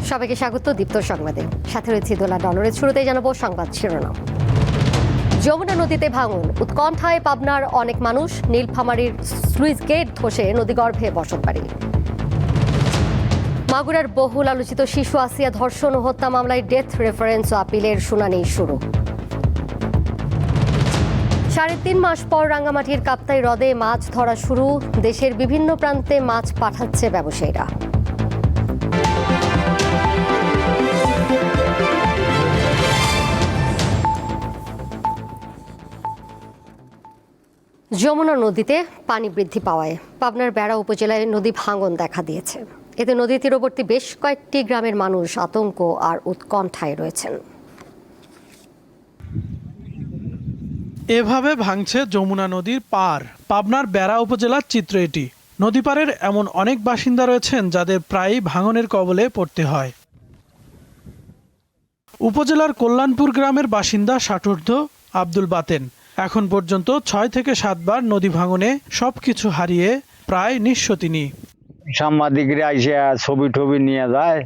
সবাইকে স্বাগত দীপ্ত সংবাদে। সাথে রয়েছে দোলা ডলরের শুরুতেই জানাবো সংবাদ শিরোনাম। যমুনা নদীতে ভাঙন, উৎকণ্ঠায় পাবনার অনেক মানুষ। নীলফামারীর স্লুইস গেট ধসে নদীগর্ভে বসতবাড়ি। মাগুরার বহুল আলোচিত শিশু আসিয়া ধর্ষণ ও হত্যা মামলায় ডেথ রেফারেন্স ও আপিলের শুনানি শুরু। ৩.৫ মাস পর রাঙ্গামাটির কাপ্তাই হ্রদে মাছ ধরা শুরু। দেশের বিভিন্ন প্রান্তে মাছ পাঠাচ্ছে ব্যবসায়ীরা। যমুনা নদীতে পানি বৃদ্ধি পাওয়ায় পাবনার বেড়া উপজেলায় নদী ভাঙন দেখা দিয়েছে। এতে নদী তীরবর্তী বেশ কয়েকটি গ্রামের মানুষ আতঙ্ক আর উৎকণ্ঠায় রয়েছেন। এভাবে ভাঙছে যমুনা নদীর পার। পাবনার বেড়া উপজেলার চিত্র এটি। নদী পাড়ের এমন অনেক বাসিন্দা রয়েছেন যাদের প্রায়ই ভাঙনের কবলে পড়তে হয়। উপজেলার কল্যাণপুর গ্রামের বাসিন্দা ষাটোর্ধ্ব আব্দুল বাতেন এখন পর্যন্ত ৬ থেকে ৭ বার নদী ভাঙনে সবকিছু হারিয়ে প্রায় নিঃস্ব তিনি। সাংবাদিকরা আইসা ছবি টবি নিয়ে যায়,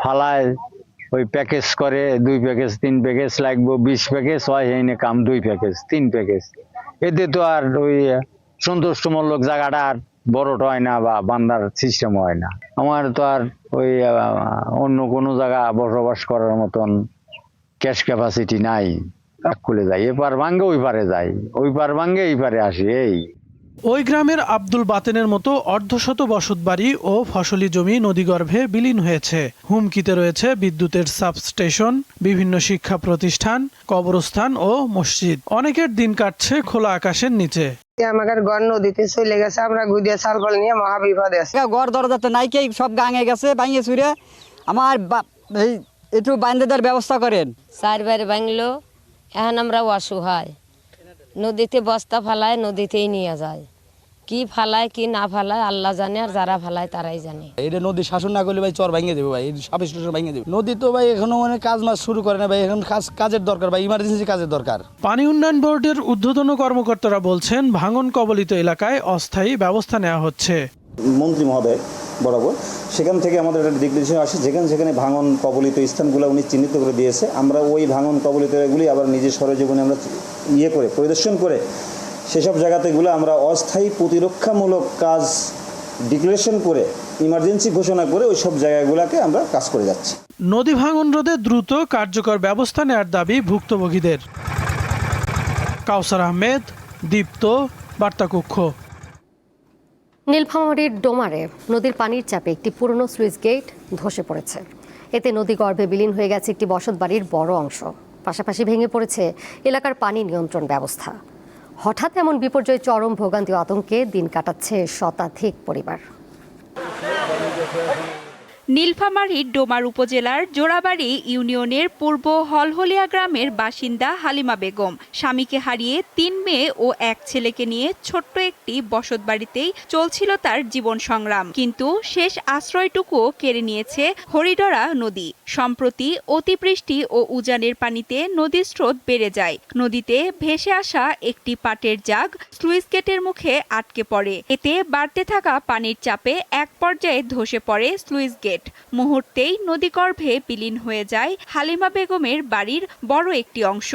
ফালায়, ওই প্যাকেজ করে 2 প্যাকেজ 3 প্যাকেজ লাগবো, 20 প্যাকেজ হয় এনে কাম 2 প্যাকেজ 3 প্যাকেজ। এতে তো আর ওই সন্তুষ্টমূলক জায়গাটা আর বড়টা হয় না বা বান্দার সিস্টেম হয় না। আমার তো আর ওই অন্য কোনো জায়গা বসবাস করার মতন ক্যাশ ক্যাপাসিটি নাই। খুলে যায়, এপার ভাঙ্গে ওই পারে যাই, ওই পার ভাঙ্গে এই পারে আসি। এই ওই গ্রামের আব্দুল বাতেনের মতো অর্ধশত বসতবাড়ি ও ফসলি জমি নদীগর্ভে বিলীন হয়েছে। হুমকিতে রয়েছে বিদ্যুতের সাবস্টেশন, বিভিন্ন শিক্ষা প্রতিষ্ঠান, কবরস্থান ও মসজিদ। অনেকের দিন কাটছে খোলা আকাশের নিচে। আমাদের ঘর নদীতে চলে গেছে, আমরা গুদিয়া সালফল নিয়ে মহাবিপদে আছি। ঘর দরজাতে নাইকে সব গাঙে গেছে, ভাঙিয়ে চুরে আমার একটু বাইন্ধে দেওয়ার ব্যবস্থা করেন। 4 বার ভাঙলো, এখন আমরা অসহায়। নদীতে বস্তা ফালায়, নদীতেই নিয়ে যায়। কি ফালায় কি না ফালায় আল্লাহ জানে, আর যারা ফালায় তারাই জানে। এটা নদী শাসন না করলে ভাই চর ভাঙিয়ে দেবে ভাই, সাপেশ ভাঙিয়ে দেবে। নদী তো ভাই এখনো মানে কাজ মাছ শুরু করে না ভাই, এখন কাজের দরকার ভাই, ইমার্জেন্সি কাজের দরকার। পানি উন্নয়ন বোর্ডের ঊর্ধ্বতন কর্মকর্তারা বলছেন ভাঙন কবলিত এলাকায় অস্থায়ী ব্যবস্থা নেওয়া হচ্ছে। মন্ত্রী মহোদয় বরাবর সেখান থেকে আমাদের একটা ডিক্লারেশন আসে, যেখানে ভাঙন কবলিত স্থানগুলো উনি চিহ্নিত করে দিয়েছে। আমরা ওই ভাঙন কবলিত এগুলি আবার নিজের সরেজমিনে আমরা করে পরিদর্শন করে সেসব জায়গাতেগুলো আমরা অস্থায়ী প্রতিরক্ষামূলক কাজ ডিক্লারেশন করে ইমার্জেন্সি ঘোষণা করে ওই সব জায়গাগুলোকে আমরা কাজ করে যাচ্ছি। নদী ভাঙন রোধে দ্রুত কার্যকর ব্যবস্থা নেওয়ার দাবি ভুক্তভোগীদের। কাউসার আহমেদ, দীপ্ত, বার্তাকক্ষ। নীলফামারীর ডোমারে নদীর পানির চাপে একটি পুরনো স্লুইস গেট ধসে পড়েছে। এতে নদীগর্ভে বিলীন হয়ে গেছে একটি বসতবাড়ির বড় অংশ। পাশাপাশি ভেঙে পড়েছে এলাকার পানি নিয়ন্ত্রণ ব্যবস্থা। হঠাৎ এমন বিপর্যয়ে চরম ভোগান্তি ও আতঙ্কে দিন কাটাচ্ছে শতাধিক পরিবার। নীলফামারীর ডোমার উপজেলার জোড়াবাড়ি ইউনিয়নের পূর্ব হলহলিয়া গ্রামের বাসিন্দা হালিমা বেগম স্বামীকে হারিয়ে 3 মেয়ে ও 1 ছেলেকে নিয়ে ছোট্ট একটি বসতবাড়িতেই চলছিল তার জীবন সংগ্রাম। কিন্তু শেষ আশ্রয়টুকুও কেড়ে নিয়েছে হরিডরা নদী। সম্প্রতি অতিবৃষ্টি ও উজানের পানিতে নদীর স্রোত বেড়ে যায়। নদীতে ভেসে আসা একটি পাটের জাগ স্লুইস গেটের মুখে আটকে পড়ে। এতে বাড়তে থাকা পানির চাপে এক পর্যায়ে ধসে পড়ে স্লুইস গেট। মুহূর্তেই নদীগর্ভে বিলীন হয়ে যায় হালিমা বেগমের বাড়ির বড় একটি অংশ।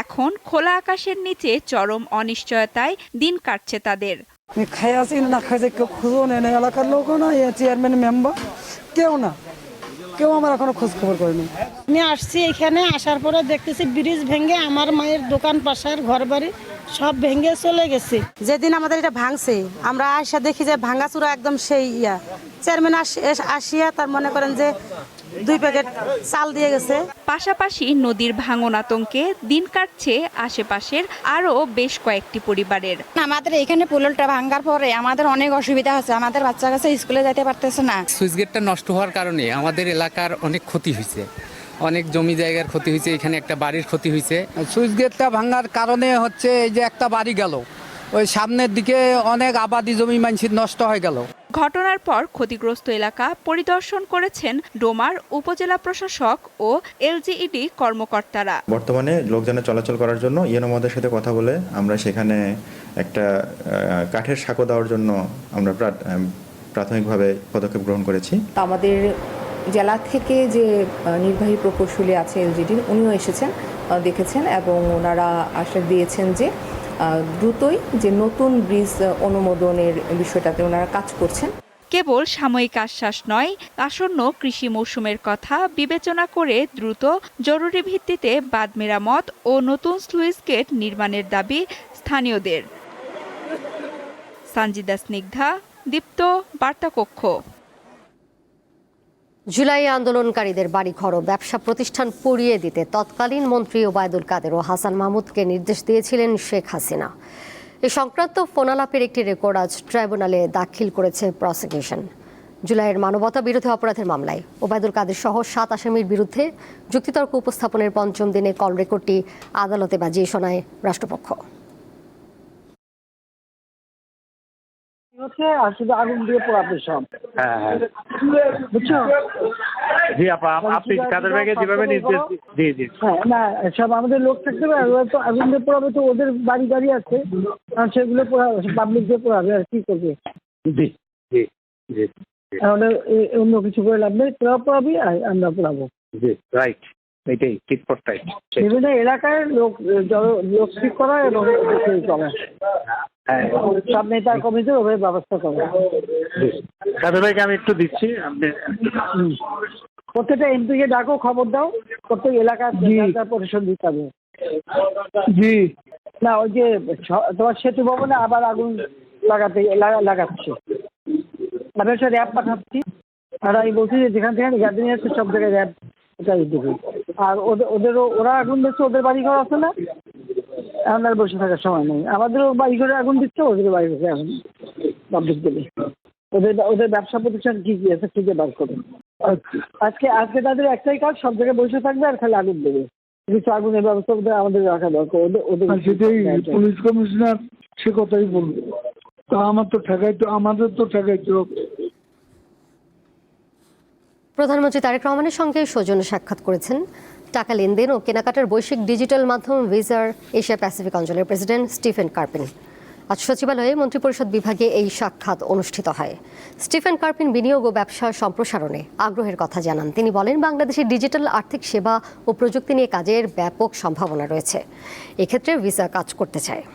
এখন খোলা আকাশের নিচে চরম অনিশ্চয়তায় দিন কাটছে তাদের। খাইয়াছি না খাইছে, কেউ খুঁজো নেই, এলাকার লোকও না, চেয়ারম্যান মেম্বার কেউ আমার এখনো খোঁজ খবর করেনি। আমি আসছি এখানে, আসার পরে দেখতেছি ব্রিজ ভেঙে আমার মায়ের দোকান পাশার ঘর বাড়ি সব ভেঙে চলে গেছে। যেদিন আমাদের এটা ভাঙছে আমরা আসা দেখি যে ভাঙাচুরা একদম সেই চেয়ারম্যান আসিয়া তার মনে করেন যে 2 প্যাকেট চাল দিয়ে গেছে। পাশাপাশি নদীর ভাঙন আতঙ্কে দিন কাটছে আশেপাশের আরো বেশ কয়েকটি পরিবারের। আমাদের এখানে পুলটা ভাঙার পরে আমাদের অনেক অসুবিধা হচ্ছে, আমাদের বাচ্চা কাছে স্কুলে যেতে পারতেছে না। সুইচ গেটটা নষ্ট হওয়ার কারণে আমাদের এলাকার অনেক ক্ষতি হয়েছে, অনেক জমি জায়গার ক্ষতি হয়েছে, এখানে একটা বাড়ির ক্ষতি হয়েছে। সুইচ গেটটা ভাঙার কারণে হচ্ছে এই যে একটা বাড়ি গেল, ওই সামনের দিকে অনেক আবাদি জমি মানুষের নষ্ট হয়ে গেল। ঘটনার পর ক্ষতিগ্রস্ত এলাকা পরিদর্শন করেছেন ডোমার উপজেলা প্রশাসক ও এলজিইডি কর্মকর্তারা। বর্তমানে লোকজনের চলাচল করার জন্য ইউনোমদের সাথে কথা বলে আমরা সেখানে একটা কাঠের সাঁকো দেওয়ার জন্য আমরা প্রাথমিকভাবে পদক্ষেপ গ্রহণ করেছি। আমাদের জেলা থেকে যে নির্বাহী প্রকৌশলী আছে এলজিডির, উনিও এসেছেন, দেখেছেন এবং ওনারা আশ্বাস দিয়েছেন যে দ্রুতই যে নতুন ব্রিজ অনুমোদনের বিষয়টাতে ওনারা কাজ করছেন। কেবল সাময়িক আশ্বাস নয়, আসন্ন কৃষি মৌসুমের কথা বিবেচনা করে দ্রুত জরুরি ভিত্তিতে বাঁধ মেরামত ও নতুন স্লুইস গেট নির্মাণের দাবি স্থানীয়দের। সঞ্জিদা স্নিগ্ধা, দীপ্ত, বার্তাকক্ষ। জুলাই আন্দোলনকারীদের বাড়িঘর ও ব্যবসা প্রতিষ্ঠান পুড়িয়ে দিতে তৎকালীন মন্ত্রী ওবায়দুল কাদের ও হাসান মাহমুদকে নির্দেশ দিয়েছিলেন শেখ হাসিনা। এ সংক্রান্ত ফোনালাপের একটি রেকর্ড আজ ট্রাইব্যুনালে দাখিল করেছে প্রসিকিউশন। জুলাইয়ের মানবতা বিরোধী অপরাধের মামলায় ওবায়দুল কাদের সহ 7 আসামির বিরুদ্ধে যুক্তিতর্ক উপস্থাপনের 5ম দিনে কল রেকর্ডটি আদালতে বাজিয়ে শোনায় রাষ্ট্রপক্ষ। শুধু আগুন দিয়ে পোড়াবে সব। বুঝছো? জি আপা, আপনি কাদের ভাইকে যেভাবে নির্দেশ জি জি না, সব আমাদের লোক থাকতে পারে, ওরা তো আগুন দিয়ে পোড়াবে, তো ওদের বাড়ি গাড়ি আছে, সেগুলো পোড়াবে, পাবলিক দিয়ে পোড়াবে, আর কি করবে? জি জি জি তাহলে অন্য কিছু করে লাভ নেই, তোরা পোড়াবি আর আমরা পোড়াবো। জি রাইট, এটাই ঠিক পড়তাই। বিভিন্ন এলাকায় লোক ঠিক করা এবং করা, সব নেতা কমিটির ওভাবে ব্যবস্থা করা। কাদের ভাইকে আমি একটু দিচ্ছি, আপনি প্রত্যেকটা এমপিকে ডাকো, খবর দাও, প্রত্যেক এলাকার পরিশোধ দিতে হবে। জি না, ওই যে তোমার সেতু ভবনে আবার আগুন লাগাচ্ছে, আমি একটা র্যাব পাঠাচ্ছি, আর আমি বলছি যে যেখান থেকে গ্যাদারিং আছে সব জায়গায় র্যাব দেবে। আর ওরা আগুন দিচ্ছে, ওদের বাড়ি ঘর আছে না, এখন আর বসে থাকার সময় নেই। আমাদেরও বাড়ি ঘরে আগুন দিচ্ছে, ওদের বাড়ি ঘরে আগুন পাবলিক দেবে। ওদের ব্যবসা প্রতিষ্ঠান কি কি আছে খুঁজে বার করবে। আজকে তাদের একটাই কাজ, সব জায়গায় বসে থাকবে আর খালি আগুন দেবে। কিছু আগুনের ব্যবস্থা আমাদের রাখা দরকার। পুলিশ কমিশনার সে কথাই বলবে, তা আমাদের তো ঠেকাইতে হবে। প্রধানমন্ত্রী তারেক রহমানের সঙ্গে সৌজন্য সাক্ষাৎ করেছেন টাকা লেনদেন ও কেনাকাটার বৈশ্বিক ডিজিটাল মাধ্যম ভিসার এশিয়া প্যাসিফিক অঞ্চলের প্রেসিডেন্ট স্টিফেন কার্পিন। আজ সচিবালয়ে মন্ত্রিপরিষদ বিভাগে এই সাক্ষাৎ অনুষ্ঠিত হয়। স্টিফেন কার্পিন বিনিয়োগ ও ব্যবসা সম্প্রসারণে আগ্রহের কথা জানান। তিনি বলেন, বাংলাদেশের ডিজিটাল আর্থিক সেবা ও প্রযুক্তি নিয়ে কাজের ব্যাপক সম্ভাবনা রয়েছে। এক্ষেত্রে ভিসা কাজ করতে চায়।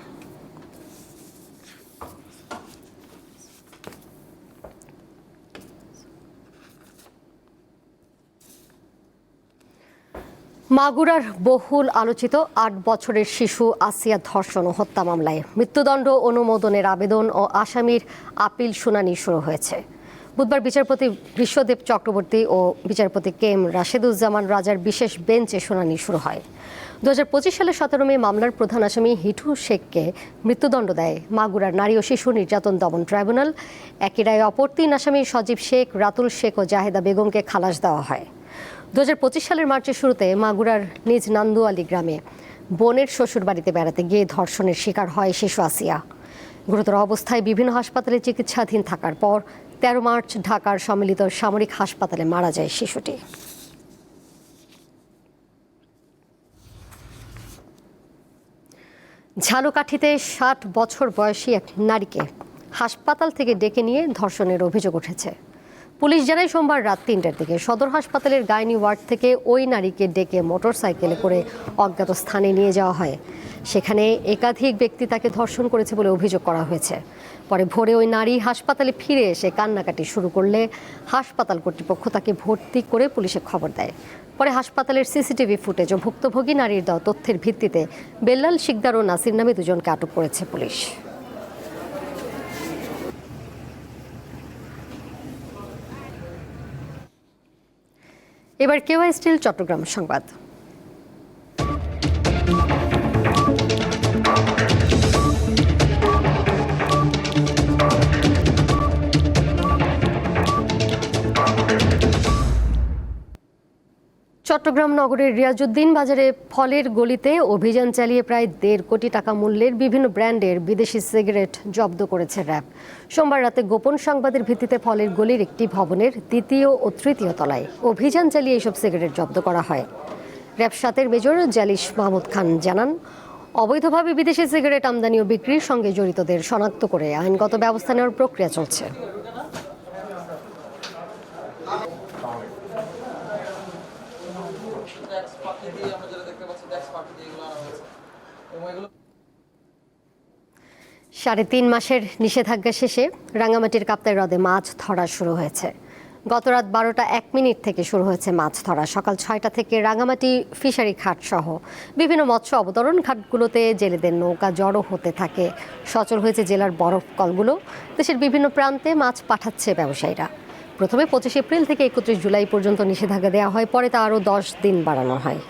মাগুরার বহুল আলোচিত 8 বছরের শিশু আসিয়া ধর্ষণ ও হত্যা মামলায় মৃত্যুদণ্ড অনুমোদনের আবেদন ও আসামির আপিল শুনানি শুরু হয়েছে। বুধবার বিচারপতি বিশ্বদেব চক্রবর্তী ও বিচারপতি কে এম রাশেদুজ্জামান রাজার বিশেষ বেঞ্চে শুনানি শুরু হয়। 2025 সালের 17 মে মামলার প্রধান আসামি হিটু শেখকে মৃত্যুদণ্ড দেয় মাগুরার নারী ও শিশু নির্যাতন দমন ট্রাইব্যুনাল। একই রায়ে অপর 3 আসামি সজীব শেখ, রাতুল শেখ ও জাহেদা বেগমকে খালাস দেওয়া হয়। 2025 সালের মার্চের শুরুতে মাগুরার নিজ নান্দুয়ালি গ্রামে বোনের শ্বশুর বাড়িতে বেড়াতে গিয়ে ধর্ষণের শিকার হয় শিশু আসিয়া। গুরুতর অবস্থায় বিভিন্ন হাসপাতালে চিকিৎসাধীন থাকার পর 13 মার্চ ঢাকার সম্মিলিত সামরিক হাসপাতালে মারা যায় শিশুটি। ঝালকাঠিতে 60 বছর বয়সী এক নারীকে হাসপাতাল থেকে ডেকে নিয়ে ধর্ষণের অভিযোগ উঠেছে। পুলিশ জানায়, সোমবার রাত 3টার দিকে সদর হাসপাতালের গাইনি ওয়ার্ড থেকে ওই নারীকে ডেকে মোটরসাইকেলে করে অজ্ঞাত স্থানে নিয়ে যাওয়া হয়। সেখানে একাধিক ব্যক্তি তাকে ধর্ষণ করেছে বলে অভিযোগ করা হয়েছে। পরে ভোরে ওই নারী হাসপাতালে ফিরে এসে কান্নাকাটি শুরু করলে হাসপাতাল কর্তৃপক্ষ তাকে ভর্তি করে পুলিশে খবর দেয়। পরে হাসপাতালের সিসিটিভি ফুটেজ ও ভুক্তভোগী নারীর দেওয়া তথ্যের ভিত্তিতে বেল্লাল শিকদার ও নাসির নামে 2জনকে আটক করেছে পুলিশ। এবার কেওয়াই স্টিল চট্টগ্রাম সংবাদ। চট্টগ্রাম নগরের রিয়াজউদ্দিন বাজারে ফলের গলিতে অভিযান চালিয়ে প্রায় 1.5 কোটি টাকা মূল্যের বিভিন্ন ব্র্যান্ডের বিদেশি সিগারেট জব্দ করেছে র্যাব। সোমবার রাতে গোপন সংবাদের ভিত্তিতে ফলের গলির একটি ভবনের 2য় ও 3য় তলায় অভিযান চালিয়ে এসব সিগারেট জব্দ করা হয়। র্যাব 7-এর মেজর জালিশ মাহমুদ খান জানান, অবৈধভাবে বিদেশি সিগারেট আমদানি ও বিক্রির সঙ্গে জড়িতদের শনাক্ত করে আইনগত ব্যবস্থা নেওয়ার প্রক্রিয়া চলছে। 3.5 মাসের নিষেধাজ্ঞা শেষে রাঙ্গামাটির কাপ্তাই হ্রদে মাছ ধরা শুরু হয়েছে। গত রাত 12টা 1 মিনিট থেকে শুরু হয়েছে মাছ ধরা। সকাল 6টা থেকে রাঙ্গামাটি ফিশারি ঘাট সহ বিভিন্ন মৎস্য অবতরণ ঘাটগুলোতে জেলেদের নৌকা জড়ো হতে থাকে। সচল হয়েছে জেলার বরফ কলগুলো। দেশের বিভিন্ন প্রান্তে মাছ পাঠাচ্ছে ব্যবসায়ীরা। প্রথমে 25 এপ্রিল থেকে 31 জুলাই পর্যন্ত নিষেধাজ্ঞা দেওয়া হয়, পরে তা আরও 10 দিন বাড়ানো হয়।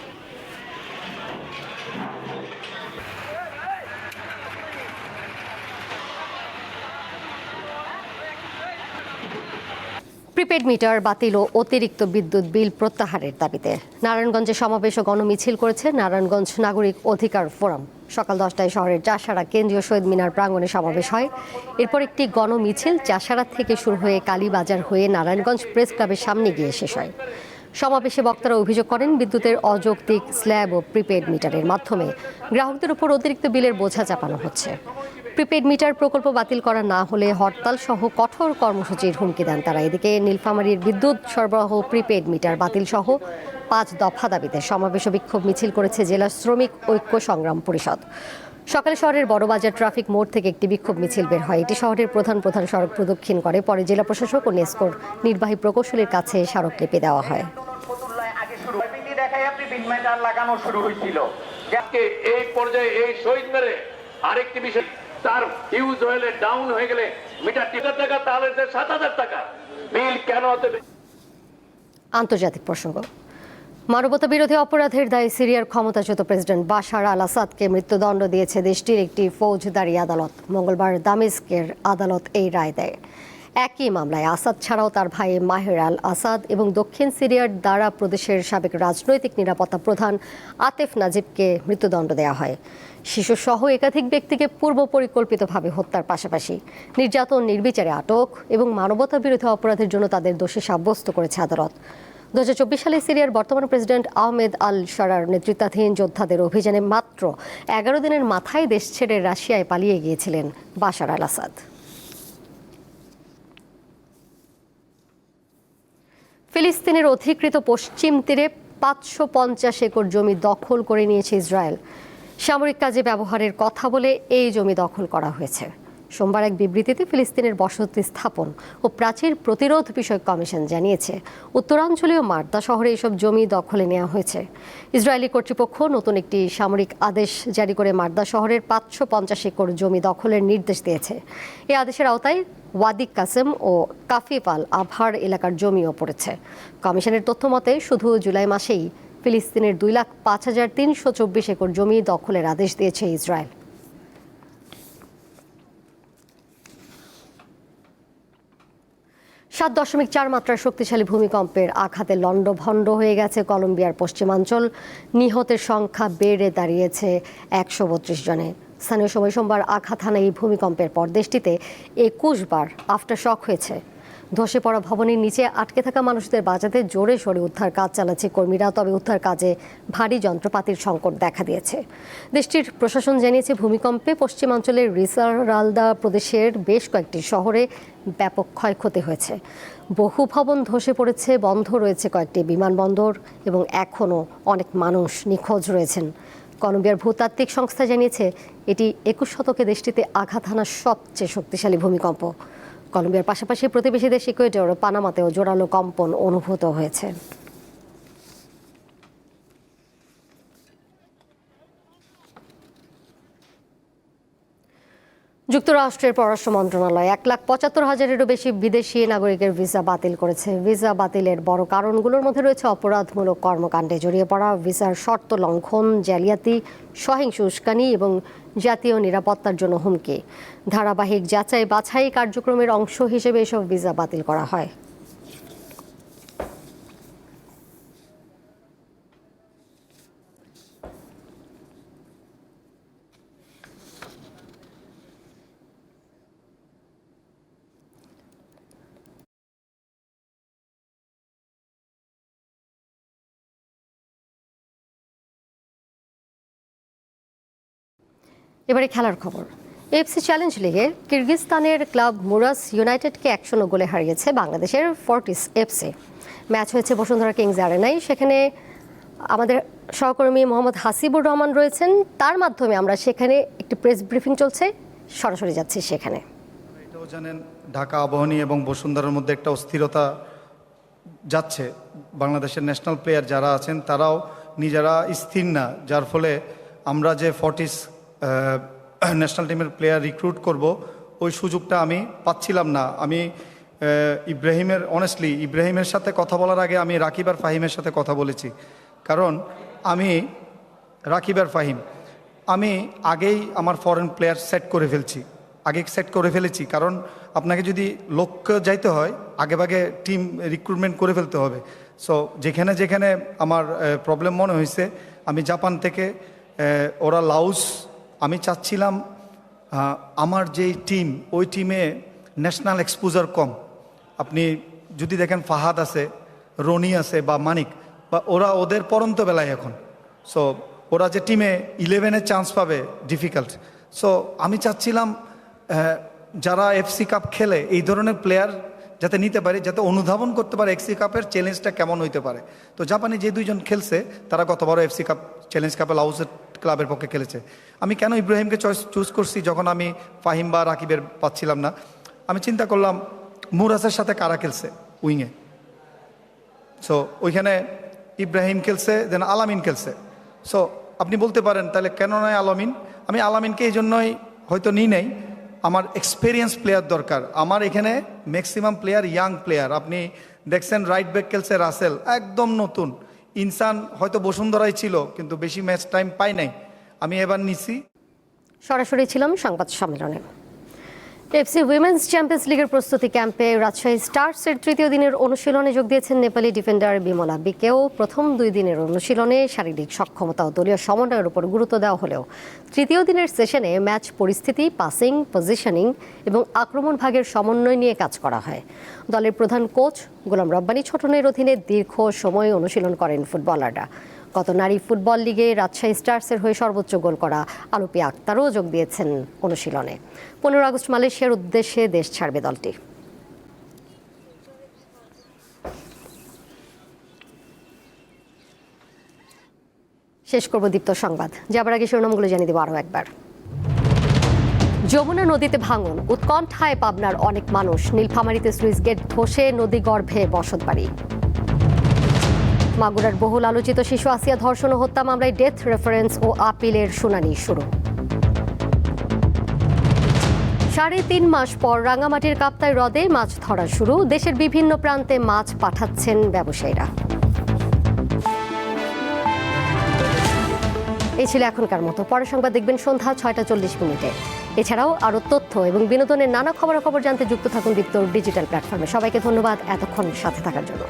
প্রিপেড মিটার বাতিল ও অতিরিক্ত বিদ্যুৎ বিল প্রত্যাহারের দাবিতে নারায়ণগঞ্জে সমাবেশ ও গণমিছিল করেছে নারায়ণগঞ্জ নাগরিক অধিকার ফোরাম। সকাল 10টায় শহরের চাষাড়া কেন্দ্রীয় শহীদ মিনার প্রাঙ্গণে সমাবেশ হয়। এরপর একটি গণমিছিল চাষাড়া থেকে শুরু হয়ে কালীবাজার হয়ে নারায়ণগঞ্জ প্রেস ক্লাবের সামনে গিয়ে শেষ হয়। সমাবেশে বক্তারা অভিযোগ করেন, বিদ্যুতের অযৌক্তিক স্ল্যাব ও প্রিপেড মিটারের মাধ্যমে গ্রাহকদের উপর অতিরিক্ত বিলের বোঝা চাপানো হচ্ছে। প্রিপেড মিটার প্রকল্প বাতিল করা না হলে হরতাল সহ কঠোর কর্মসূচির হুমকি দেন তারা। এদিকে নীলফামারীর বিদ্যুৎ সরবরাহ প্রিপেড মিটার বাতিল সহ 5 দফা দাবিতে সমাবেশ ও বিক্ষোভ মিছিল করেছে জেলা শ্রমিক ঐক্য সংগ্রাম পরিষদ। সকালে শহরের বড়বাজার ট্রাফিক মোড় থেকে একটি বিক্ষোভ মিছিল বের হয়। এটি শহরের প্রধান সড়ক প্রদক্ষিণ করে। পরে জেলা প্রশাসক ও নেসকোর নির্বাহী প্রকৌশলীর কাছে স্মারকলিপি দেওয়া হয়। লাগানো শুরু হয়েছিল, এই পর্যায়ে এই শহীদ মেরে আরেকটি বিষয়, তার হিউজ হয়ে ডাউন হয়ে গেলে মিটার 3000 টাকা, তাহলে 7000 টাকা বিল কেন হতে? আন্তর্জাতিক প্রসঙ্গ। মানবতা বিরোধী অপরাধের দায়ে সিরিয়ার ক্ষমতাচ্যুত প্রেসিডেন্ট বাশার আল আসাদকে মৃত্যুদণ্ড দিয়েছে দেশটির একটি ফৌজদারি আদালত। মঙ্গলবার দামেস্কের আদালত এই রায় দেয়। একই মামলায় আসাদ ছাড়াও তার ভাই মাহের আল আসাদ এবং দক্ষিণ সিরিয়ার দারা প্রদেশের সাবেক রাজনৈতিক নিরাপত্তা প্রধান আতেফ নাজিবকে মৃত্যুদণ্ড দেওয়া হয়। শিশুসহ একাধিক ব্যক্তিকে পূর্ব পরিকল্পিতভাবে হত্যার পাশাপাশি নির্যাতন, নির্বিচারে আটক এবং মানবতা বিরোধী অপরাধের জন্য তাদের দোষী সাব্যস্ত করেছে আদালত। 2024 সালে সিরিয়ার বর্তমান প্রেসিডেন্ট আহমেদ আল শারার নেতৃত্বাধীন যোদ্ধাদের অভিযানে মাত্র 11 দিনের মাথায় দেশ ছেড়ে রাশিয়ায় পালিয়ে গিয়েছিলেন বাশার আল আসাদ। ফিলিস্তিনের অধিকৃত পশ্চিম তীরে 550 একর জমি দখল করে নিয়েছে ইসরায়েল। সামরিক কাজে ব্যবহারের কথা বলে এই জমি দখল করা হয়েছে। সোমবার এক বিবৃতিতে ফিলিস্তিনের বসতি স্থাপন ও প্রাচীর প্রতিরোধ বিষয়ক কমিশন জানিয়েছে, উত্তরাঞ্চলীয় মার্দা শহরে এসব জমি দখলে নেওয়া হয়েছে। ইসরায়েলি কর্তৃপক্ষ নতুন একটি সামরিক আদেশ জারি করে মার্দা শহরের 550 একর জমি দখলের নির্দেশ দিয়েছে। এই আদেশের আওতায় ওয়াদি কাসেম ও কাফিফ আল আবহার এলাকার জমিও পড়েছে। কমিশনের তথ্য মতে শুধু জুলাই মাসেই ফিলিস্তিনের 2,05,324 একর জমি দখলের আদেশ দিয়েছে ইসরায়েল। সাত 7.4 মাত্রার শক্তিশালী ভূমিকম্পের আঘাতে লণ্ডভণ্ড হয়ে গেছে কলম্বিয়ার পশ্চিমাঞ্চল। নিহতের সংখ্যা বেড়ে দাঁড়িয়েছে 132 জনে। স্থানীয় সময় সোমবার আঘাত হানা এই ভূমিকম্পের পর দেশটিতে 21 বার আফটার শক হয়েছে। ধসে পড়া ভবনের নিচে আটকে থাকা মানুষদের বাঁচাতে জোরে সোরে উদ্ধার কাজ চালাচ্ছে কর্মীরা। তবে উদ্ধার কাজে ভারী যন্ত্রপাতির সংকট দেখা দিয়েছে। দেশটির প্রশাসন জানিয়েছে, ভূমিকম্পে পশ্চিমাঞ্চলের রিসারালদা প্রদেশের বেশ কয়েকটি শহরে ব্যাপক ক্ষয়ক্ষতি হয়েছে। বহু ভবন ধসে পড়েছে, বন্ধ রয়েছে কয়েকটি বিমানবন্দর এবং এখনও অনেক মানুষ নিখোঁজ রয়েছেন। কলম্বিয়ার ভূতাত্ত্বিক সংস্থা জানিয়েছে, এটি 21 শতকে দেশটিতে আঘাত হানা সবচেয়ে শক্তিশালী ভূমিকম্প। কলম্বিয়ার পাশাপাশি প্রতিবেশী দেশ ইকুয়েডর ও পানামাতেও জোরালো কম্পন অনুভূত হয়েছে। যুক্তরাষ্ট্রের পররাষ্ট্র মন্ত্রণালয় 1,75,000-এরও বেশি বিদেশি নাগরিকের ভিসা বাতিল করেছে। ভিসা বাতিলের বড় কারণগুলোর মধ্যে রয়েছে অপরাধমূলক কর্মকাণ্ডে জড়িয়ে পড়া, ভিসার শর্ত লঙ্ঘন, জালিয়াতি, সহিংস উস্কানি এবং জাতীয় নিরাপত্তার জন্য হুমকি। ধারাবাহিক যাচাই বাছাই কার্যক্রমের অংশ হিসেবে এসব ভিসা বাতিল করা হয়। এবারে খেলার খবর। এফসি চ্যালেঞ্জ লিগে কিরগিজস্তানের ক্লাব মুরাস ইউনাইটেডকে 1-0 গোলে হারিয়েছে বাংলাদেশের ফর্টিস এফসি। ম্যাচ হয়েছে বসুন্ধরা কিংস অ্যারেনায়। সেখানে আমাদের সহকর্মী মোহাম্মদ হাসিবুর রহমান রয়েছেন, তার মাধ্যমে আমরা সেখানে একটি প্রেস ব্রিফিং চলছে, সরাসরি যাচ্ছি সেখানে। এটাও জানেন ঢাকা আবাহনী এবং বসুন্ধরার মধ্যে একটা অস্থিরতা যাচ্ছে। বাংলাদেশের ন্যাশনাল প্লেয়ার যারা আছেন তারাও নিজেরা স্থির না, যার ফলে আমরা যে 40 ন্যাশনাল টিমের প্লেয়ার রিক্রুট করব ওই সুযোগটা আমি পাচ্ছিলাম না। আমি ইব্রাহিমের সাথে কথা বলার আগে আমি রাকিব আর ফাহিমের সাথে কথা বলেছি, কারণ আমি রাকিব আর ফাহিম আমি আগেই আমার ফরেন প্লেয়ার সেট করে ফেলেছি, কারণ আপনাকে যদি লক্ষ্য যাইতে হয় আগেভাগে টিম রিক্রুটমেন্ট করে ফেলতে হবে। সো যেখানে যেখানে আমার প্রবলেম মনে হয়েছে, আমি জাপান থেকে ওরা লাউস, আমি চাচ্ছিলাম আমার যেই টিম ওই টিমে ন্যাশনাল এক্সপোজার কম। আপনি যদি দেখেন ফাহাদ আছে, রনি আছে বা মানিক, বা ওদের পরন্ত বেলায় এখন। সো ওরা যে টিমে 11-এ চান্স পাবে ডিফিকাল্ট। সো আমি চাচ্ছিলাম যারা এফসি কাপ খেলে এই ধরনের প্লেয়ার যাতে নিতে পারে, যাতে অনুধাবন করতে পারে এফসি কাপের চ্যালেঞ্জটা কেমন হইতে পারে। তো জাপানে যে দুইজন খেলছে তারা গতবারও এফসি কাপ চ্যালেঞ্জ কাপে লাউসের ক্লাবের পক্ষে খেলেছে। আমি কেন ইব্রাহিমকে চুজ করছি যখন আমি ফাহিম বা রাকিবের পাচ্ছিলাম না, আমি চিন্তা করলাম মুরাসের সাথে কারা খেলছে উইংয়ে। সো ওইখানে ইব্রাহিম খেলছে, দেন আলামিন খেলছে। সো আপনি বলতে পারেন তাহলে কেন নয় আলামিন। আমি আলামিনকে এই জন্যই হয়তো নিই নাই, আমার এক্সপেরিয়েন্স প্লেয়ার দরকার। আমার এখানে ম্যাক্সিমাম প্লেয়ার ইয়াং প্লেয়ার। আপনি দেখছেন রাইট ব্যাক খেলছে রাসেল, একদম নতুন। ইনসান হয়তো বসুন্ধরাই ছিল কিন্তু বেশি ম্যাচ টাইম পাই নাই, আমি এবার নিছি। সরাসরি ছিলাম সংবাদ সম্মেলনে। এফসি উইমেন্স চ্যাম্পিয়ন্স লিগের প্রস্তুতি ক্যাম্পে রাজশাহী স্টার্সের তৃতীয় দিনের অনুশীলনে যোগ দিয়েছেন নেপালি ডিফেন্ডার বিমলা বিকেও। প্রথম 2 দিনের অনুশীলনে শারীরিক সক্ষমতা ও দলীয় সমন্বয়ের উপর গুরুত্ব দেওয়া হলেও তৃতীয় দিনের সেশনে ম্যাচ পরিস্থিতি, পাসিং, পজিশনিং এবং আক্রমণ ভাগের সমন্বয় নিয়ে কাজ করা হয়। দলের প্রধান কোচ গোলাম রব্বানী ছোটনের অধীনে দীর্ঘ সময় অনুশীলন করেন ফুটবলাররা। গত নারী ফুটবল লিগে রাজশাহী স্টার্সের হয়ে সর্বোচ্চ গোল করা আলপি আক্তারও যোগ দিয়েছেন অনুশীলনে। 15 আগস্ট মালয়েশিয়ার উদ্দেশ্যে দেশ ছাড়বে দলটি। শেষ করব দীপ্ত সংবাদ, যাবার আগে শিরোনামগুলো জানিয়ে দেব আরও একবার। যমুনা নদীতে ভাঙন, উৎকণ্ঠায় পাবনার অনেক মানুষ। নীলফামারীতে সুইচ গেট ধসে নদী গর্ভে বসতবাড়ি। মাগুরার বহুল আলোচিত শিশু আসিয়া ধর্ষণ ও হত্যা মামলায় ডেথ রেফারেন্স ও আপিলের শুনানি শুরু। 3.5 মাস পর রাঙামাটির কাপ্তাই হ্রদে মাছ ধরা শুরু। দেশের বিভিন্ন প্রান্তে মাছ পাঠাচ্ছেন ব্যবসায়ীরা। এই ছিল এখনকার মতো। পরের সংবাদ দেখবেন সন্ধ্যা 6টা 40 এছাড়াও আরও তথ্য এবং বিনোদনের নানা খবরাখবর জানতে যুক্ত থাকুন দীপ্তর ডিজিটাল প্ল্যাটফর্মে। সবাইকে ধন্যবাদ এতক্ষণ সাথে থাকার জন্য।